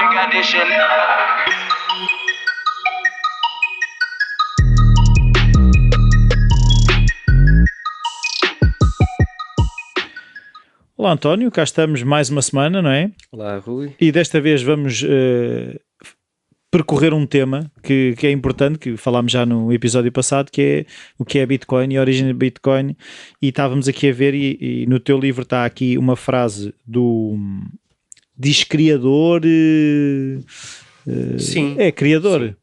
Edition. Olá António, cá estamos mais uma semana, não é? Olá Rui. E desta vez vamos percorrer um tema que é importante, que falámos já no episódio passado, que é o que é Bitcoin e a origem do Bitcoin. E estávamos aqui a ver, e no teu livro está aqui uma frase do... diz criador... Sim. É, criador. Sim.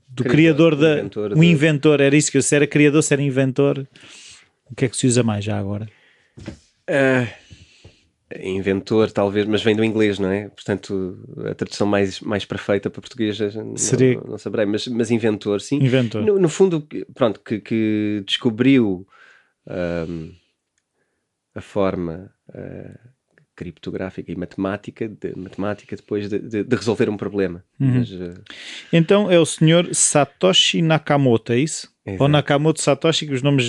Do criador da... Inventor, era isso que eu disse, era criador, se era inventor. O que é que se usa mais já agora? Inventor, talvez, mas vem do inglês, não é? Portanto, a tradução mais perfeita para português seria... não saberei, mas inventor, sim. Inventor. No fundo, pronto, que descobriu a forma criptográfica e matemática depois de resolver um problema. Uhum. Mas, então é o senhor Satoshi Nakamoto, é isso? Exato. Ou Nakamoto Satoshi, que os nomes...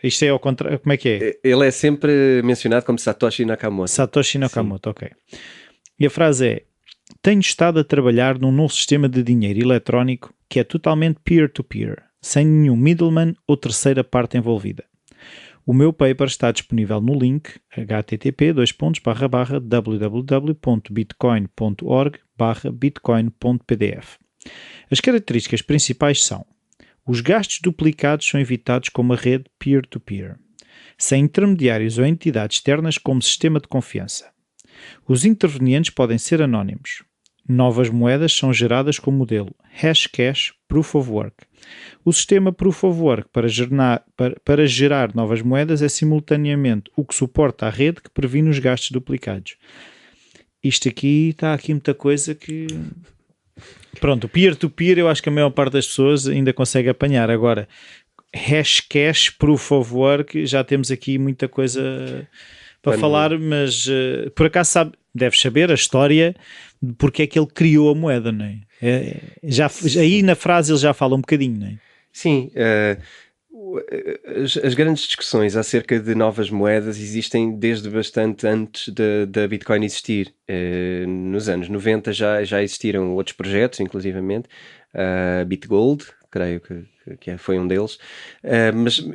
Isto é ao contrário, como é que é? Ele é sempre mencionado como Satoshi Nakamoto. Satoshi Nakamoto, sim. Ok. E a frase é: tenho estado a trabalhar num novo sistema de dinheiro eletrónico que é totalmente peer-to-peer, sem nenhum middleman ou terceira parte envolvida. O meu paper está disponível no link http://www.bitcoin.org/bitcoin.pdf. As características principais são: os gastos duplicados são evitados com uma rede peer-to-peer, sem intermediários ou entidades externas como sistema de confiança. Os intervenientes podem ser anónimos. Novas moedas são geradas com o modelo Hashcash Proof of Work. O sistema Proof of Work para gerar novas moedas é simultaneamente o que suporta a rede que previne os gastos duplicados. Isto aqui, está aqui muita coisa que... Pronto, peer-to-peer eu acho que a maior parte das pessoas ainda consegue apanhar. Agora, Hashcash Proof of Work, já temos aqui muita coisa para falar, mas por acaso deves saber a história de porque é que ele criou a moeda, não é? Aí na frase ele já fala um bocadinho, não é? Sim, as grandes discussões acerca de novas moedas existem desde bastante antes da Bitcoin existir. Nos anos 90 já existiram outros projetos, inclusivamente, BitGold, creio que foi um deles,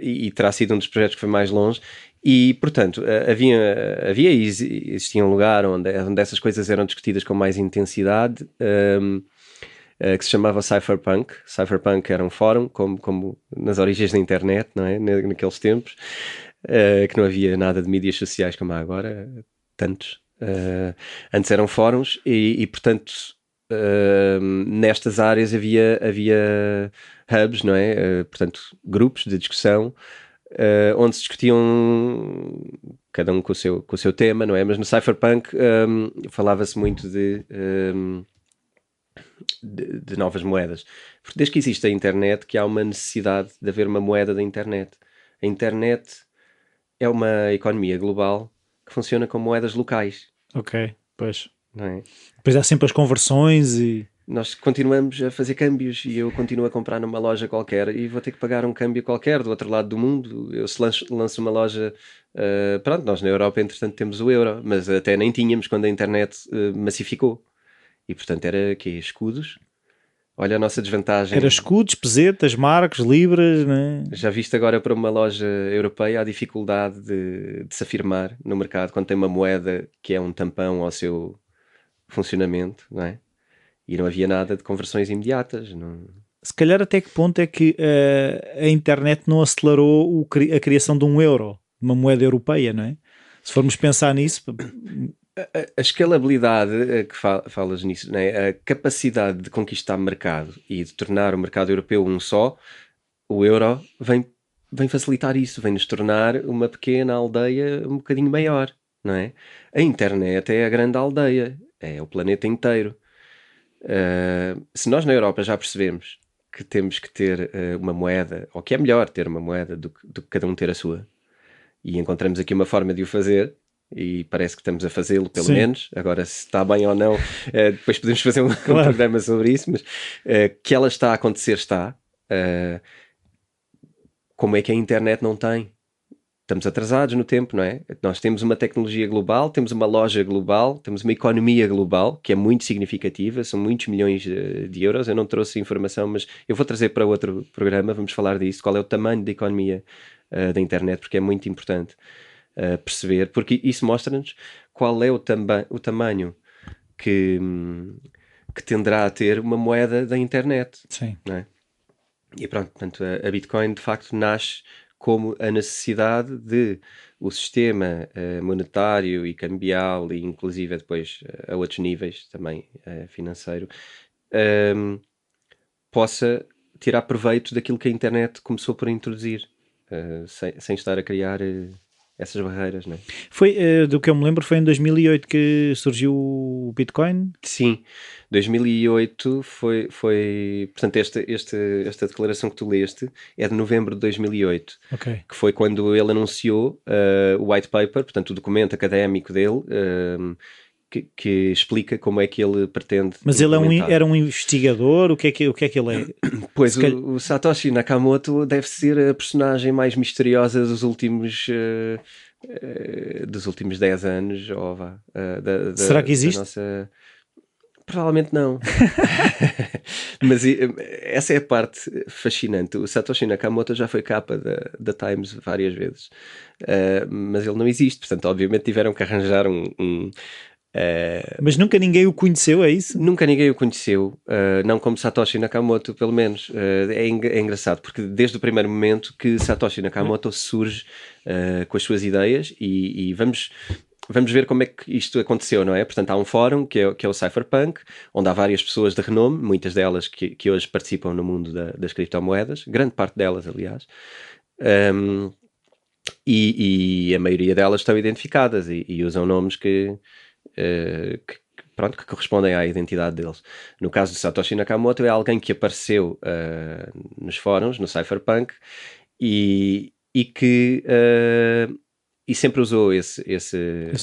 e terá sido um dos projetos que foi mais longe. E, portanto, havia e existia um lugar onde essas coisas eram discutidas com mais intensidade, que se chamava Cypherpunk. Cypherpunk era um fórum, como nas origens da internet, não é? Naqueles tempos, que não havia nada de mídias sociais como há agora, tantos. Antes eram fóruns e portanto, nestas áreas havia hubs, não é? Portanto, grupos de discussão, onde se discutiam cada um com o seu tema, não é? Mas no Cypherpunk falava-se muito de novas moedas. Porque desde que existe a internet que há uma necessidade de haver uma moeda da internet. A internet é uma economia global que funciona com moedas locais. Ok, pois. Não é? Depois há sempre as conversões e... Nós continuamos a fazer câmbios e eu continuo a comprar numa loja qualquer e vou ter que pagar um câmbio qualquer do outro lado do mundo. Eu se lanço uma loja... pronto, nós na Europa entretanto temos o euro, mas até nem tínhamos quando a internet massificou. E portanto era que escudos. Olha a nossa desvantagem. Era escudos, pesetas, marcos, libras, né? Já viste agora para uma loja europeia a dificuldade de se afirmar no mercado quando tem uma moeda que é um tampão ao seu funcionamento, não é? E não havia nada de conversões imediatas. Não... Se calhar até que ponto é que a internet não acelerou a criação de um euro, de uma moeda europeia, não é? Se formos pensar nisso... A escalabilidade que falas nisso, né? A capacidade de conquistar mercado e de tornar o mercado europeu um só, o euro vem facilitar isso, vem nos tornar uma pequena aldeia um bocadinho maior, não é? A internet é a grande aldeia, é o planeta inteiro. Se nós na Europa já percebemos que temos que ter uma moeda, ou que é melhor ter uma moeda do que cada um ter a sua, e encontramos aqui uma forma de o fazer, e parece que estamos a fazê-lo, pelo Sim. menos. Agora, se está bem ou não, depois podemos fazer um programa sobre isso, mas que ela está a acontecer, está. Como é que a internet não tem? estamos atrasados no tempo, não é? Nós temos uma tecnologia global, temos uma loja global, temos uma economia global que é muito significativa, são muitos milhões de euros. Eu não trouxe informação, mas eu vou trazer para outro programa, vamos falar disso, qual é o tamanho da economia da internet, porque é muito importante perceber, porque isso mostra-nos qual é o tamanho que tenderá a ter uma moeda da internet. Sim. Não é? E pronto, portanto, a Bitcoin de facto nasce como a necessidade de o sistema monetário e cambial, e inclusive depois a outros níveis também financeiro, possa tirar proveito daquilo que a internet começou por introduzir, sem estar a criar essas barreiras, não é? Foi, do que eu me lembro, foi em 2008 que surgiu o Bitcoin? Sim, 2008 foi portanto, esta declaração que tu leste é de novembro de 2008, Ok. que foi quando ele anunciou o white paper, portanto o documento académico dele, que explica como é que ele pretende Mas ele implementar. era um investigador? O que é que ele é? Pois, Se calhar- o Satoshi Nakamoto deve ser a personagem mais misteriosa dos últimos 10 anos, ou vá, Será que da existe? nossa... Provavelmente não. Mas essa é a parte fascinante. O Satoshi Nakamoto já foi capa da Times várias vezes, mas ele não existe. Portanto, obviamente tiveram que arranjar Mas nunca ninguém o conheceu, é isso? Nunca ninguém o conheceu, não como Satoshi Nakamoto, pelo menos. É engraçado, porque desde o primeiro momento que Satoshi Nakamoto surge com as suas ideias, e vamos ver como é que isto aconteceu, não é? Portanto, há um fórum que é o Cypherpunk, onde há várias pessoas de renome, muitas delas que hoje participam no mundo das criptomoedas, grande parte delas, aliás. E a maioria delas estão identificadas e usam nomes que correspondem à identidade deles. No caso de Satoshi Nakamoto, é alguém que apareceu nos fóruns, no Cypherpunk, e que e sempre usou esse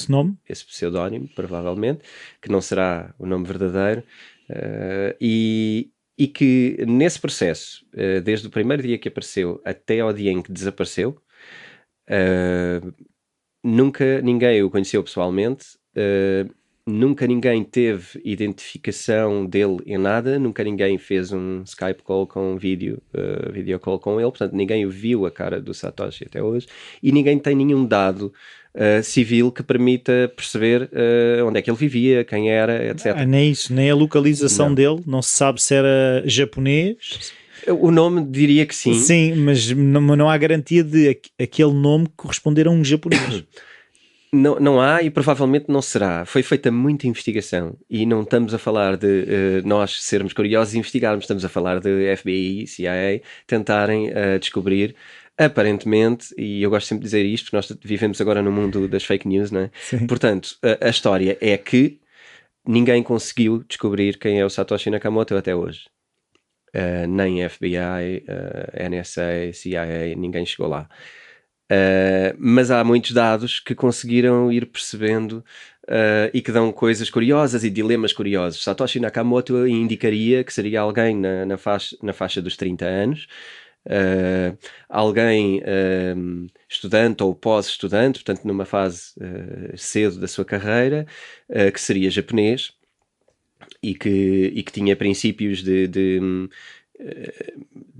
nome? esse pseudónimo, provavelmente, que não será o nome verdadeiro, e que nesse processo, desde o primeiro dia que apareceu até ao dia em que desapareceu, nunca ninguém o conheceu pessoalmente, nunca ninguém teve identificação dele em nada, nunca ninguém fez um Skype call com video call com ele, portanto ninguém viu a cara do Satoshi até hoje, e ninguém tem nenhum dado civil que permita perceber onde é que ele vivia, quem era, etc. Nem isso, nem a localização Não. dele, não se sabe se era japonês. O nome diria que sim. Sim, mas não há garantia de aquele nome corresponder a um japonês. Não há, e provavelmente não será. Foi feita muita investigação e não estamos a falar de nós sermos curiosos e investigarmos, estamos a falar de FBI, CIA tentarem descobrir, aparentemente, e eu gosto sempre de dizer isto porque nós vivemos agora no mundo das fake news, não é? Sim. Portanto, a história é que ninguém conseguiu descobrir quem é o Satoshi Nakamoto até hoje. Nem FBI, NSA, CIA, ninguém chegou lá. Mas há muitos dados que conseguiram ir percebendo e que dão coisas curiosas e dilemas curiosos. Satoshi Nakamoto indicaria que seria alguém na faixa dos 30 anos, alguém estudante ou pós-estudante, portanto numa fase cedo da sua carreira, que seria japonês e que tinha princípios de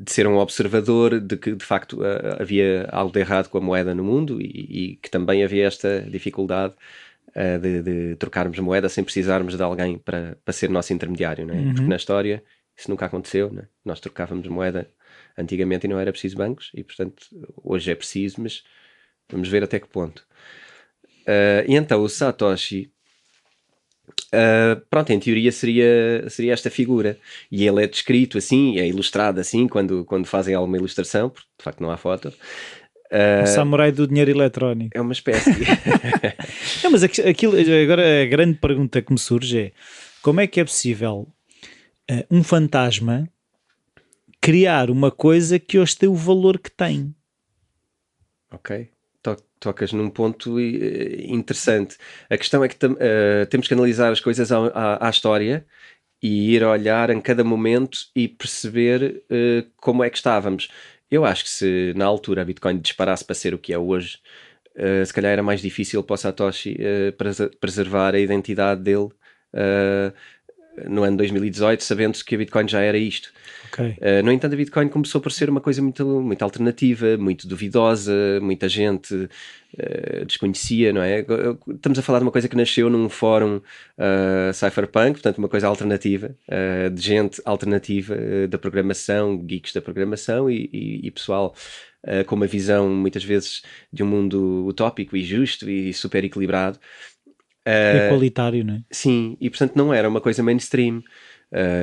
ser um observador de que de facto havia algo de errado com a moeda no mundo e que também havia esta dificuldade de trocarmos moeda sem precisarmos de alguém para ser nosso intermediário, não é? Porque na história isso nunca aconteceu, não é? Nós trocávamos moeda antigamente e não era preciso bancos, e portanto hoje é preciso, mas vamos ver até que ponto. E então o Satoshi, pronto, em teoria seria esta figura, e ele é descrito assim, é ilustrado assim quando fazem alguma ilustração, porque de facto não há foto. O samurai do dinheiro eletrónico. É uma espécie. Não, mas aquilo, agora a grande pergunta que me surge é: como é que é possível um fantasma criar uma coisa que hoje tem o valor que tem? Ok, tocas num ponto interessante. A questão é que temos que analisar as coisas à história e ir olhar em cada momento e perceber como é que estávamos. Eu acho que se na altura a Bitcoin disparasse para ser o que é hoje, se calhar era mais difícil para o Satoshi preservar a identidade dele no ano 2018, sabendo que a Bitcoin já era isto. Ok. No entanto, a Bitcoin começou por ser uma coisa muito, muito alternativa, muito duvidosa, muita gente desconhecia, não é? Estamos a falar de uma coisa que nasceu num fórum cypherpunk, portanto uma coisa alternativa, de gente alternativa da programação, geeks da programação e pessoal com uma visão muitas vezes de um mundo utópico e justo e super equilibrado. Igualitário, não é? Sim, e portanto não era uma coisa mainstream.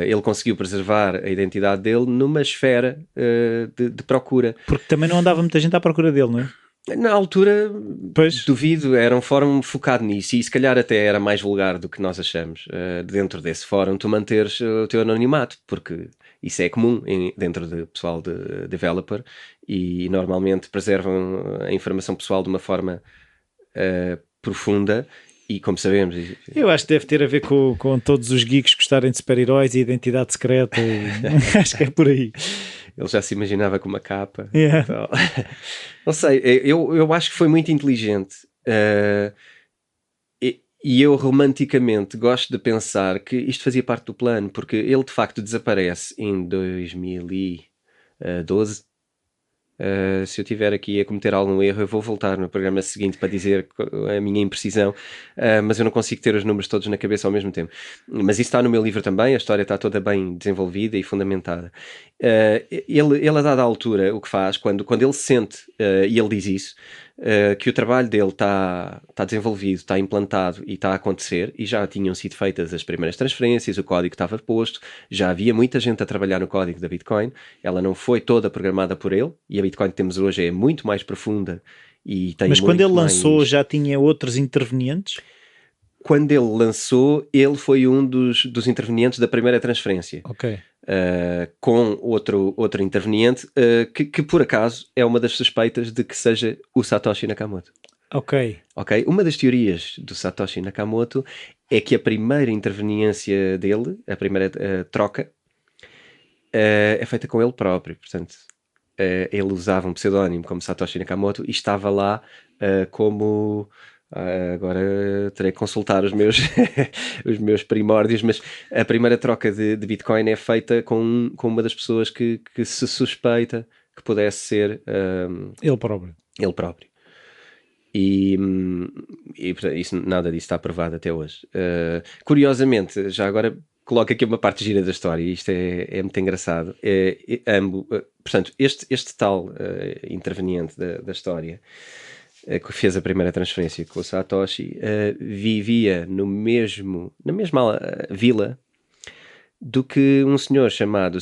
Ele conseguiu preservar a identidade dele numa esfera de procura. Porque também não andava muita gente à procura dele, não é? Na altura, Pois. duvido, era um fórum focado nisso e se calhar até era mais vulgar do que nós achamos. Dentro desse fórum, tu manteres o teu anonimato, porque isso é comum dentro do pessoal de developer e normalmente preservam a informação pessoal de uma forma profunda. E como sabemos... Eu acho que deve ter a ver com todos os geeks gostarem de super-heróis e identidade secreta. Acho que é por aí. Ele já se imaginava com uma capa. Yeah. Então, não sei, eu acho que foi muito inteligente. E eu romanticamente gosto de pensar que isto fazia parte do plano, porque ele de facto desaparece em 2012. Se eu tiver aqui a cometer algum erro, eu vou voltar no programa seguinte para dizer a minha imprecisão, mas eu não consigo ter os números todos na cabeça ao mesmo tempo. Mas isso está no meu livro também, a história está toda bem desenvolvida e fundamentada. Ele a dada altura, o que faz, quando ele sente, e ele diz isso, que o trabalho dele está desenvolvido, está implantado e está a acontecer, e já tinham sido feitas as primeiras transferências, o código estava posto, já havia muita gente a trabalhar no código da Bitcoin, ela não foi toda programada por ele, e a Bitcoin que temos hoje é muito mais profunda e tem Mas quando ele lançou mais... já tinha outros intervenientes? Quando ele lançou, ele foi um dos intervenientes da primeira transferência. Ok. Com outro interveniente que por acaso é uma das suspeitas de que seja o Satoshi Nakamoto. Ok. Uma das teorias do Satoshi Nakamoto é que a primeira interveniência dele, a primeira troca, é feita com ele próprio. Portanto, ele usava um pseudónimo como Satoshi Nakamoto e estava lá como... agora terei que consultar os meus, os meus primórdios, mas a primeira troca de Bitcoin é feita com uma das pessoas que se suspeita que pudesse ser ele próprio. Ele próprio. E isso, nada disso está provado até hoje. Curiosamente, já agora coloco aqui uma parte gira da história, e isto é muito engraçado. Portanto, este tal interveniente da história que fez a primeira transferência com o Satoshi, vivia na mesma vila do que um senhor chamado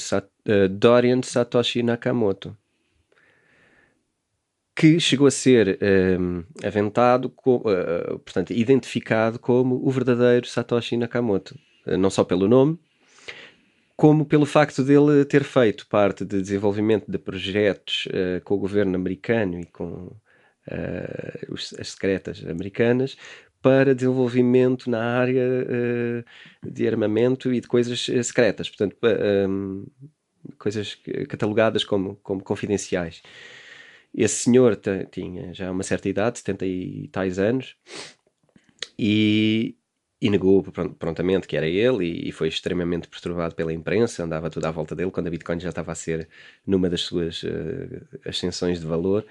Dorian Satoshi Nakamoto, que chegou a ser aventado, portanto, identificado como o verdadeiro Satoshi Nakamoto, não só pelo nome, como pelo facto dele ter feito parte de desenvolvimento de projetos com o governo americano e com as secretas americanas para desenvolvimento na área de armamento e de coisas secretas, portanto, coisas catalogadas como confidenciais. Esse senhor tinha já uma certa idade, 70 e tais anos, e negou prontamente que era ele, e foi extremamente perturbado pela imprensa, andava tudo à volta dele quando a Bitcoin já estava a ser numa das suas ascensões de valor.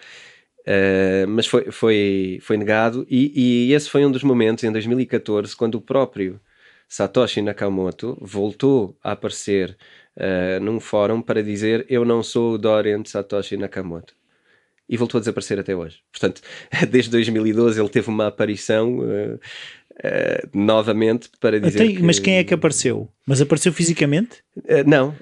Mas foi negado, e esse foi um dos momentos, em 2014, quando o próprio Satoshi Nakamoto voltou a aparecer num fórum para dizer: eu não sou o Dorian Satoshi Nakamoto, e voltou a desaparecer até hoje. Portanto, desde 2012 ele teve uma aparição novamente para dizer Mas quem é que apareceu? Mas apareceu fisicamente? Não,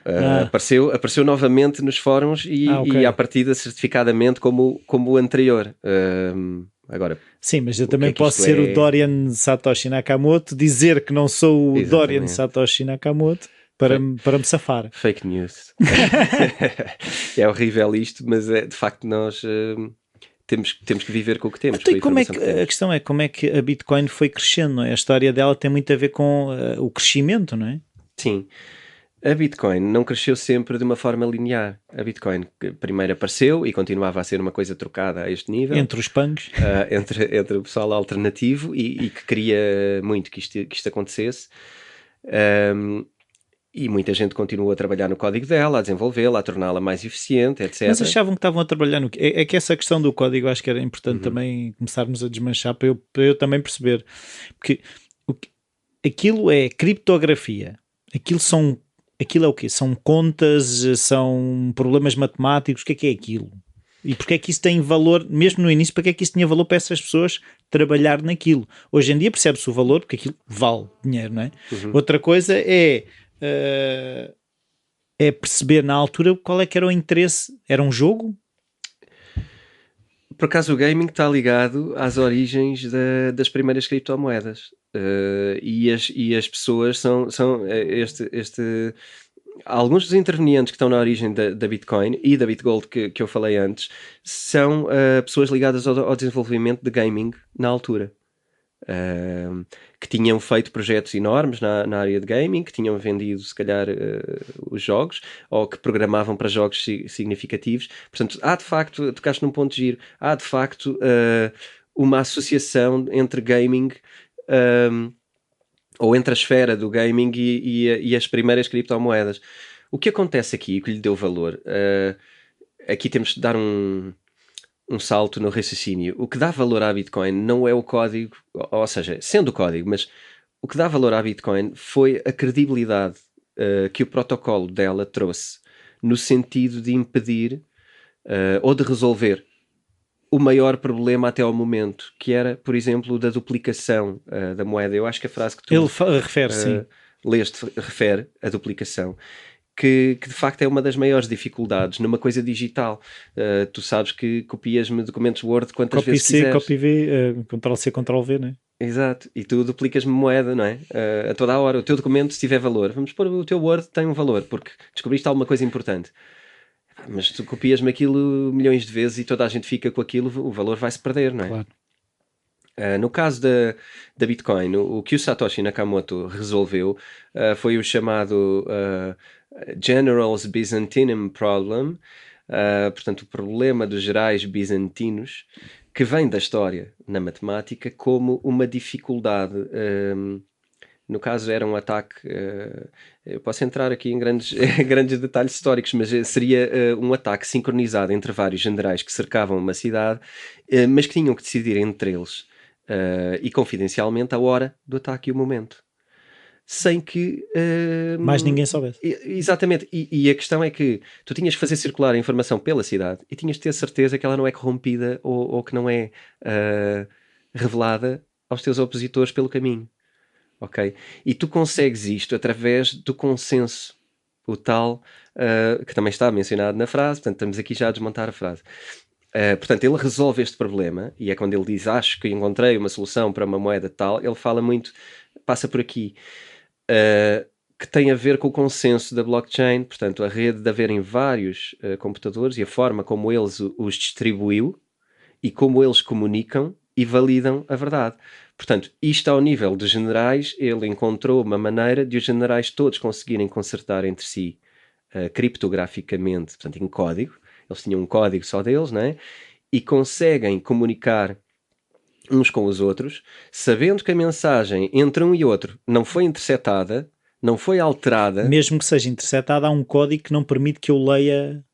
apareceu novamente nos fóruns okay. E à partida certificadamente como o anterior. Agora, sim, mas eu também posso ser o Dorian Satoshi Nakamoto, dizer que não sou o Dorian Satoshi Nakamoto para me safar. Fake news. É horrível isto, mas de facto nós temos que viver com o que temos. Então, a questão é como é que a Bitcoin foi crescendo, não é? A história dela tem muito a ver com o crescimento, não é? Sim. A Bitcoin não cresceu sempre de uma forma linear. A Bitcoin primeiro apareceu e continuava a ser uma coisa trocada a este nível. Entre os punks. Entre o pessoal alternativo e que queria muito que isto acontecesse. E muita gente continuou a trabalhar no código dela, a desenvolvê-la, a torná-la mais eficiente, etc. Mas achavam que estavam a trabalhar no quê? É que essa questão do código acho que era importante também começarmos a desmanchar para eu também perceber. Porque aquilo é criptografia. Aquilo é o quê? São contas, são problemas matemáticos, o que é aquilo? E porque é que isso tem valor, mesmo no início, porque é que isso tinha valor para essas pessoas trabalhar naquilo? Hoje em dia percebe-se o valor, porque aquilo vale dinheiro, não é? Outra coisa é perceber na altura qual é que era o interesse. Era um jogo? Por acaso o gaming está ligado às origens das primeiras criptomoedas. E as pessoas são alguns dos intervenientes que estão na origem da Bitcoin e da BitGold que eu falei antes são pessoas ligadas ao desenvolvimento de gaming na altura. Que tinham feito projetos enormes na área de gaming, que tinham vendido se calhar os jogos, ou que programavam para jogos significativos. Portanto, há de facto, tocaste num ponto giro, há de facto uma associação entre gaming ou entre a esfera do gaming e as primeiras criptomoedas. O que acontece aqui, o que lhe deu valor, aqui temos de dar um salto no raciocínio. O que dá valor à Bitcoin não é o código, ou seja, sendo o código, mas o que dá valor à Bitcoin foi a credibilidade que o protocolo dela trouxe, no sentido de impedir ou de resolver o maior problema até ao momento, que era, por exemplo, da duplicação da moeda. Eu acho que a frase que tu refere, sim. leste refere a duplicação. Que de facto é uma das maiores dificuldades numa coisa digital. Tu sabes que copias-me documentos Word quantas vezes quiseres. Copy-V, Ctrl-C, Ctrl-V, não é? Exato, e tu duplicas-me moeda, não é? A toda a hora. O teu documento, se tiver valor, vamos pôr o teu Word tem um valor, porque descobriste alguma coisa importante. Mas tu copias-me aquilo milhões de vezes e toda a gente fica com aquilo, o valor vai-se perder, não é? Claro. No caso da Bitcoin, o que o Satoshi Nakamoto resolveu foi o chamado General's Byzantium Problem, portanto, o problema dos gerais bizantinos, que vem da história na matemática como uma dificuldade. No caso, era um ataque. Eu posso entrar aqui em grandes detalhes históricos, mas seria um ataque sincronizado entre vários generais que cercavam uma cidade, mas que tinham que decidir entre eles e confidencialmente a hora do ataque e o momento. Sem que mais ninguém soubesse. Exatamente, e a questão é que tu tinhas que fazer circular a informação pela cidade e tinhas de ter certeza que ela não é corrompida ou que não é revelada aos teus opositores pelo caminho, ok? E tu consegues isto através do consenso, o tal que também está mencionado na frase, portanto estamos aqui já a desmontar a frase. Portanto, ele resolve este problema e é quando ele diz acho que encontrei uma solução para uma moeda tal, ele fala muito, passa por aqui, que tem a ver com o consenso da blockchain, portanto a rede de haverem vários computadores e a forma como eles os distribuiu e como eles comunicam e validam a verdade. Portanto, isto ao nível dos generais, ele encontrou uma maneira de os generais todos conseguirem consertar entre si criptograficamente, portanto em código. Eles tinham um código só deles, não é? E conseguem comunicar uns com os outros, sabendo que a mensagem entre um e outro não foi interceptada, não foi alterada. Mesmo que seja interceptada, há um código que não permite que eu leia.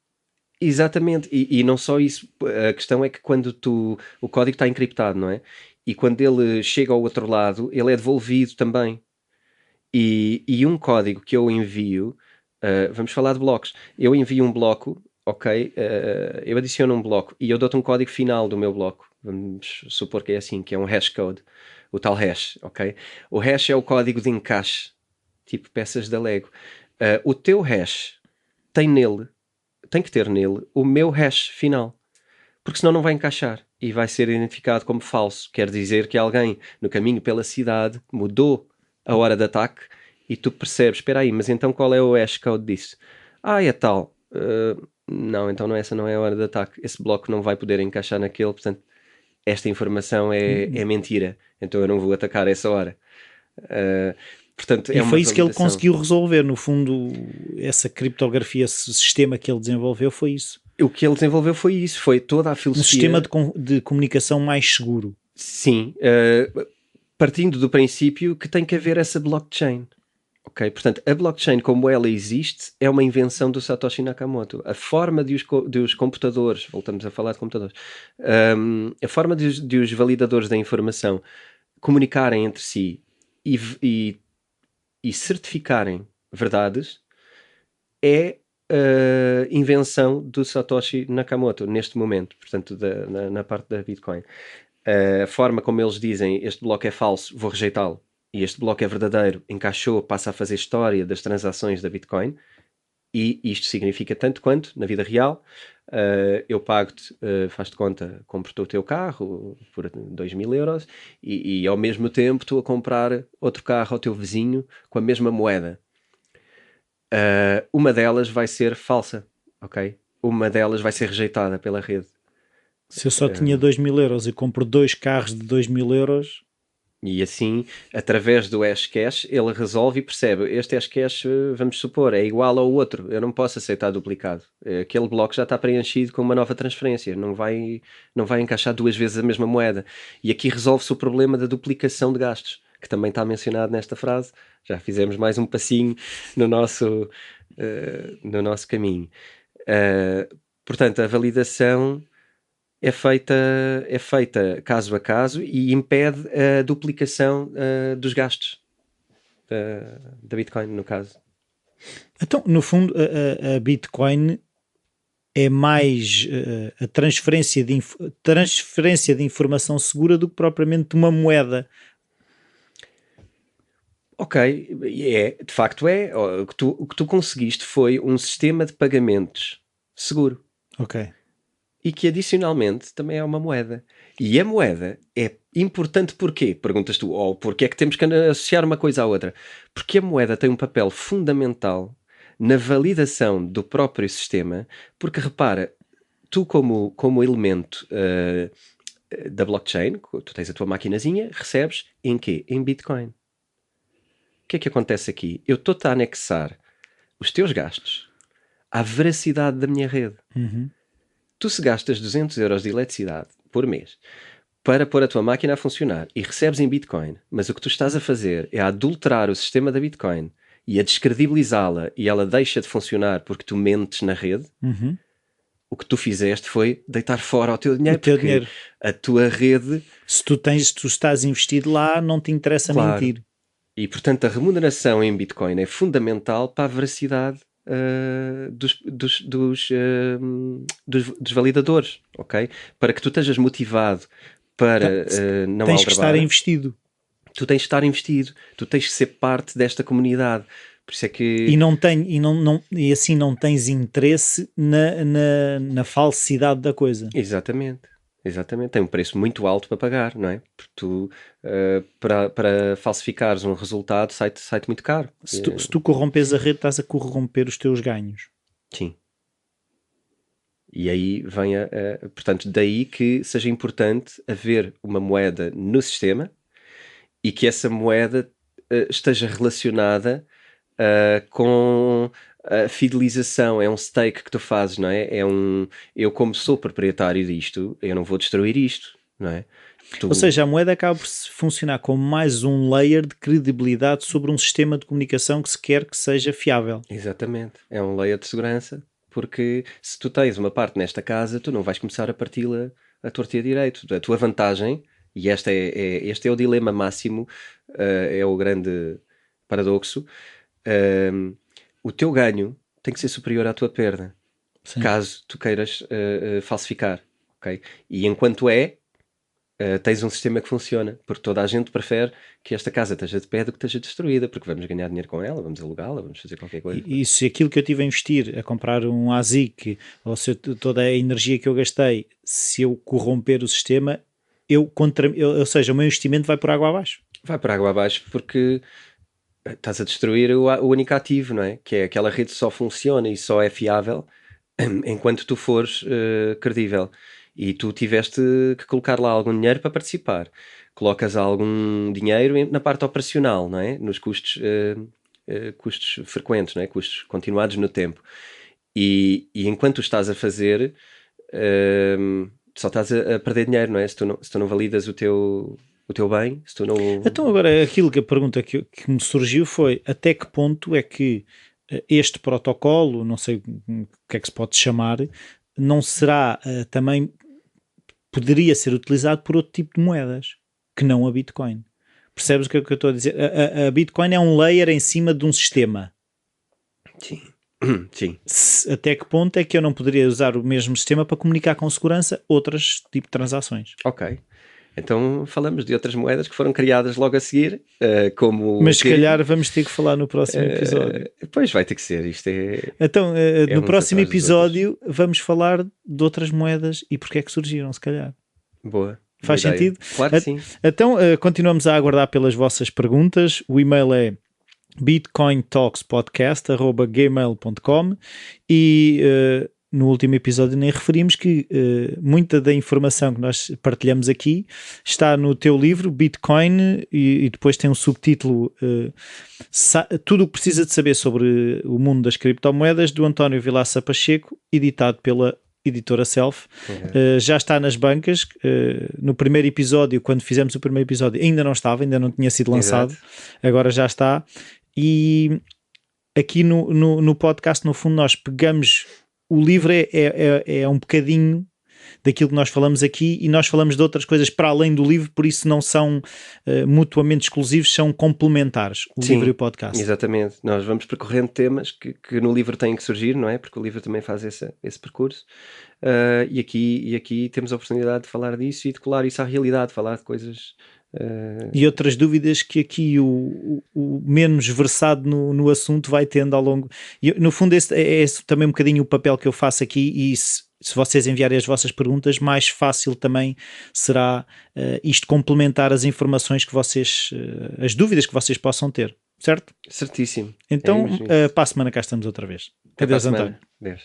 Exatamente, e não só isso, a questão é que quando o código está encriptado, não é? E quando ele chega ao outro lado, ele é devolvido também. E um código que eu envio, vamos falar de blocos, eu envio um bloco, ok? Eu adiciono um bloco e eu dou-te um código final do meu bloco. Vamos supor que é assim, que é um hash code, o tal hash, ok? O hash é o código de encaixe, tipo peças da Lego. O teu hash tem que ter nele o meu hash final, porque senão não vai encaixar e vai ser identificado como falso. Quer dizer que alguém no caminho pela cidade mudou a hora de ataque e tu percebes, espera aí, mas então qual é o hash code disso? É tal. Não, então essa não é a hora de ataque. Esse bloco não vai poder encaixar naquele, portanto, esta informação é mentira. Então eu não vou atacar essa hora. Portanto, E é uma foi isso que ele validação. conseguiu resolver, no fundo, essa criptografia, esse sistema que ele desenvolveu foi isso. O que ele desenvolveu foi isso, foi toda a Um filosofia. sistema de comunicação mais seguro. Sim, partindo do princípio que tem que haver essa blockchain. Ok, portanto, a blockchain como ela existe é uma invenção do Satoshi Nakamoto. A forma de os computadores, voltamos a falar de computadores, a forma de os validadores da informação comunicarem entre si e certificarem verdades é a invenção do Satoshi Nakamoto neste momento, portanto, na parte da Bitcoin. A forma como eles dizem este bloco é falso, vou rejeitá-lo, e este bloco é verdadeiro, encaixou, passa a fazer história das transações da Bitcoin, e isto significa tanto quanto, na vida real, eu pago-te, faz-te conta, compro-te o teu carro por 2.000 euros, e ao mesmo tempo estou a comprar outro carro ao teu vizinho com a mesma moeda. Uma delas vai ser falsa, ok? Uma delas vai ser rejeitada pela rede. Se eu só tinha 2.000 euros e compro 2 carros de 2.000 euros... E assim, através do Hashcash, ele resolve e percebe, este Hashcash, vamos supor, é igual ao outro, eu não posso aceitar duplicado. Aquele bloco já está preenchido com uma nova transferência, não vai encaixar 2 vezes a mesma moeda. E aqui resolve-se o problema da duplicação de gastos, que também está mencionado nesta frase. Já fizemos mais um passinho no nosso caminho. Portanto, a validação é feita caso a caso e impede a duplicação dos gastos da Bitcoin, no caso. Então, no fundo, a Bitcoin é mais a transferência de informação segura do que propriamente uma moeda. Ok, de facto é. O que tu conseguiste foi um sistema de pagamentos seguro. Ok. E que adicionalmente também é uma moeda. E a moeda é importante porquê? Perguntas tu, ou porquê é que temos que associar uma coisa à outra? Porque a moeda tem um papel fundamental na validação do próprio sistema, porque repara, tu como elemento da blockchain, tu tens a tua maquinazinha, recebes em quê? Em Bitcoin. O que é que acontece aqui? Eu estou-te a anexar os teus gastos à veracidade da minha rede. Uhum. Tu se gastas 200 euros de eletricidade por mês para pôr a tua máquina a funcionar e recebes em Bitcoin, mas o que tu estás a fazer é a adulterar o sistema da Bitcoin e a descredibilizá-la e ela deixa de funcionar porque tu mentes na rede, o que tu fizeste foi deitar fora o teu dinheiro, teu porque dinheiro. a tua rede... Se tu estás investido lá, não te interessa mentir. E, portanto, a remuneração em Bitcoin é fundamental para a veracidade dos validadores, ok? Para que tu estejas motivado para não tens que estar aldrabar. investido. Tu tens de estar investido, tu tens que ser parte desta comunidade. Por isso é que... E assim não tens interesse na falsidade da coisa. Exatamente. Tem um preço muito alto para pagar, não é? Porque tu, para falsificares um resultado, sai-te muito caro. Se tu corrompes a rede, estás a corromper os teus ganhos. Sim. E aí vem portanto, daí que seja importante haver uma moeda no sistema e que essa moeda esteja relacionada com a fidelização. É um stake que tu fazes, não é? Eu, como sou proprietário disto, eu não vou destruir isto, não é? Ou seja, a moeda acaba por funcionar como mais um layer de credibilidade sobre um sistema de comunicação que se quer que seja fiável. Exatamente. É um layer de segurança, porque se tu tens uma parte nesta casa, tu não vais começar a parti-la a torto e a direito. A tua vantagem, e este é o dilema máximo, é o grande paradoxo, o teu ganho tem que ser superior à tua perda. Sim. Caso tu queiras falsificar, ok? E enquanto tens um sistema que funciona, porque toda a gente prefere que esta casa esteja de pé do que esteja destruída, porque vamos ganhar dinheiro com ela, vamos alugá-la, vamos fazer qualquer coisa. E se aquilo que eu tive a investir, a comprar um ASIC, ou se toda a energia que eu gastei, se eu corromper o sistema, ou seja, o meu investimento vai por água abaixo. Vai por água abaixo porque estás a destruir o único ativo, não é? Que é aquela rede só funciona e só é fiável enquanto tu fores credível. E tu tiveste que colocar lá algum dinheiro para participar. colocas algum dinheiro na parte operacional, não é? Nos custos, custos frequentes, não é? Custos continuados no tempo. E enquanto estás a fazer, só estás a perder dinheiro, não é? Se tu não validas o teu bem, se tu não... Então agora a pergunta que me surgiu foi até que ponto é que este protocolo, não sei o que é que se pode chamar, não será também, poderia ser utilizado por outro tipo de moedas que não a Bitcoin. Percebes o que é que eu estou a dizer? A Bitcoin é um layer em cima de um sistema. Sim. Sim. Até que ponto é que eu não poderia usar o mesmo sistema para comunicar com segurança outros tipos de transações? Ok. Então falamos de outras moedas que foram criadas logo a seguir, como... Mas se calhar vamos ter que falar no próximo episódio. Pois vai ter que ser, isto é... Então, no próximo episódio vamos falar de outras moedas e porque é que surgiram, se calhar. Boa. Faz sentido? Claro que sim. Então, continuamos a aguardar pelas vossas perguntas. O e-mail é bitcointalkspodcast@gmail.com e no último episódio nem referimos que muita da informação que nós partilhamos aqui está no teu livro Bitcoin e depois tem um subtítulo tudo o que precisa de saber sobre o mundo das criptomoedas, do António Vilaça Pacheco, editado pela editora Self. Já está nas bancas. No primeiro episódio, quando fizemos o primeiro episódio, ainda não estava, ainda não tinha sido lançado. Exato. Agora já está. E aqui no podcast, no fundo, nós pegamos o livro, é um bocadinho daquilo que nós falamos aqui, e nós falamos de outras coisas para além do livro, por isso não são mutuamente exclusivos, são complementares, o Sim, livro e o podcast. Exatamente, nós vamos percorrendo temas que no livro têm que surgir, não é? Porque o livro também faz esse percurso, e aqui temos a oportunidade de falar disso e de colar isso à realidade, falar de coisas... E outras dúvidas que aqui o menos versado no assunto vai tendo ao longo... E, no fundo esse é também um bocadinho o papel que eu faço aqui, e se vocês enviarem as vossas perguntas, mais fácil também será isto complementar as informações que vocês, as dúvidas que vocês possam ter, certo? Certíssimo. Então, para a semana cá estamos outra vez. Adeus, António. Adeus.